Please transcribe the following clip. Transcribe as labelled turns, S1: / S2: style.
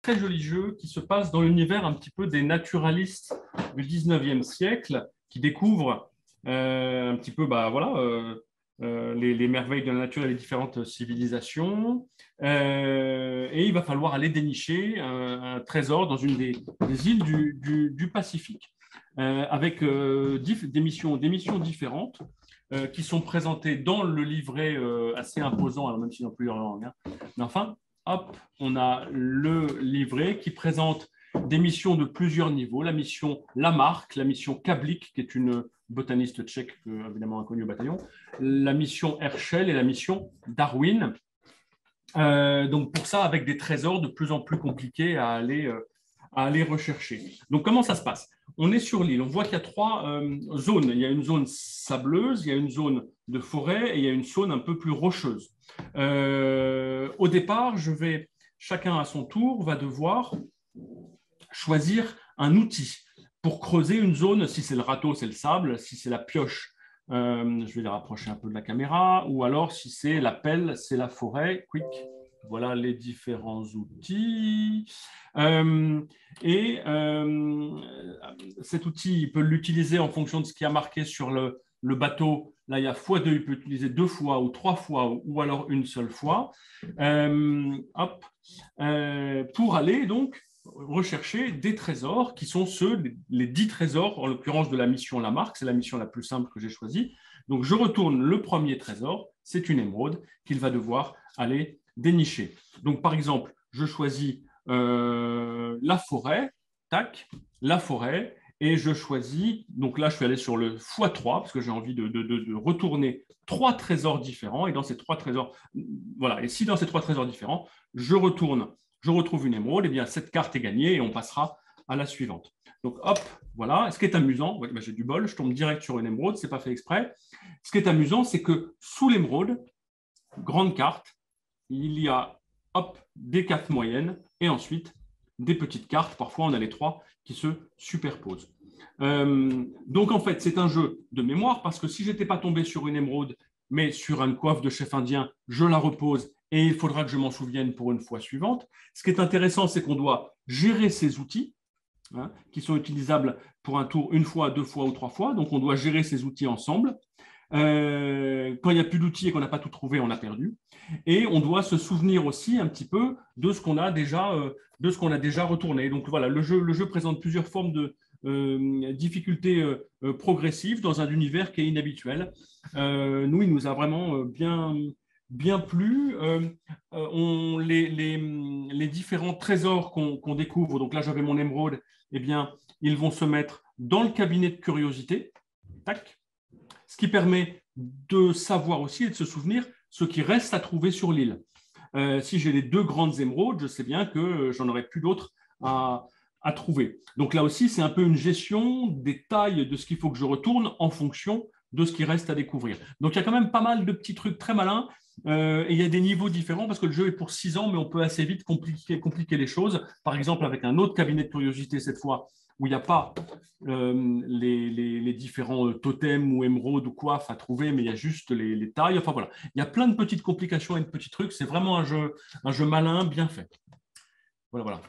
S1: très joli jeu qui se passe dans l'univers un petit peu des naturalistes du 19e siècle qui découvrent un petit peu les merveilles de la nature et les différentes civilisations. Et il va falloir aller dénicher un trésor dans une des îles du Pacifique, avec des missions différentes qui sont présentées dans le livret assez imposant, alors même s'il n'y a plus rien. Mais enfin, hop, on a le livret qui présente des missions de plusieurs niveaux. La mission Lamarck, la mission Kablik, qui est une botaniste tchèque, évidemment inconnue au bataillon, la mission Herschel et la mission Darwin. Donc pour ça, avec des trésors de plus en plus compliqués à aller rechercher. Donc comment ça se passe? On est sur l'île, on voit qu'il y a trois zones. Il y a une zone sableuse, il y a une zone de forêt et il y a une zone un peu plus rocheuse. Au départ, chacun à son tour va devoir choisir un outil pour creuser une zone. Si c'est le râteau, c'est le sable. Si c'est la pioche, je vais les rapprocher un peu de la caméra. Ou alors, si c'est la pelle, c'est la forêt. Quick. Voilà les différents outils. Cet outil, il peut l'utiliser en fonction de ce qui a marqué sur le bateau. Là, il y a x2, il peut utiliser 2 fois ou 3 fois ou alors une seule fois. Pour aller donc rechercher des trésors qui sont les 10 trésors, en l'occurrence de la mission Lamarck, c'est la mission la plus simple que j'ai choisie. Donc, je retourne le premier trésor, c'est une émeraude qu'il va devoir aller dénicher. Donc, par exemple, je choisis la forêt, tac, la forêt, et je choisis, donc là, je suis allé sur le x3, parce que j'ai envie de retourner 3 trésors différents, et dans ces 3 trésors, voilà, et si dans ces 3 trésors différents, je retrouve une émeraude, et bien cette carte est gagnée, et on passera à la suivante. Donc, hop, voilà. Ce qui est amusant, ouais, j'ai du bol, je tombe direct sur une émeraude, ce n'est pas fait exprès. Ce qui est amusant, c'est que sous l'émeraude, grande carte, il y a hop, des cartes moyennes et ensuite des petites cartes. Parfois, on a les 3 qui se superposent. Donc, en fait, c'est un jeu de mémoire parce que si je n'étais pas tombé sur une émeraude, mais sur une coiffe de chef indien, je la repose et il faudra que je m'en souvienne pour une fois suivante. Ce qui est intéressant, c'est qu'on doit gérer ces outils qui sont utilisables pour un tour 1 fois, 2 fois ou 3 fois. Donc, on doit gérer ces outils ensemble. Quand il n'y a plus d'outils et qu'on n'a pas tout trouvé, on a perdu. Et on doit se souvenir aussi un petit peu de ce qu'on a déjà retourné. Donc voilà, le jeu présente plusieurs formes de difficultés progressives dans un univers qui est inhabituel. Nous, il nous a vraiment bien plu. Les différents trésors qu'on découvre, donc là j'avais mon émeraude, eh bien, ils vont se mettre dans le cabinet de curiosité. Tac. Ce qui permet de savoir aussi et de se souvenir ce qui reste à trouver sur l'île. Si j'ai les 2 grandes émeraudes, je sais bien que j'en aurai plus d'autres à trouver. Donc là aussi, c'est un peu une gestion des tailles de ce qu'il faut que je retourne en fonction de ce qui reste à découvrir. Donc il y a quand même pas mal de petits trucs très malins et il y a des niveaux différents parce que le jeu est pour 6 ans, mais on peut assez vite compliquer les choses. Par exemple, avec un autre cabinet de curiosité cette fois, où il n'y a pas les différents totems ou émeraudes ou coiffes à trouver, mais il y a juste les tailles. Enfin voilà, il y a plein de petites complications et de petits trucs. C'est vraiment un jeu malin, bien fait. Voilà, voilà.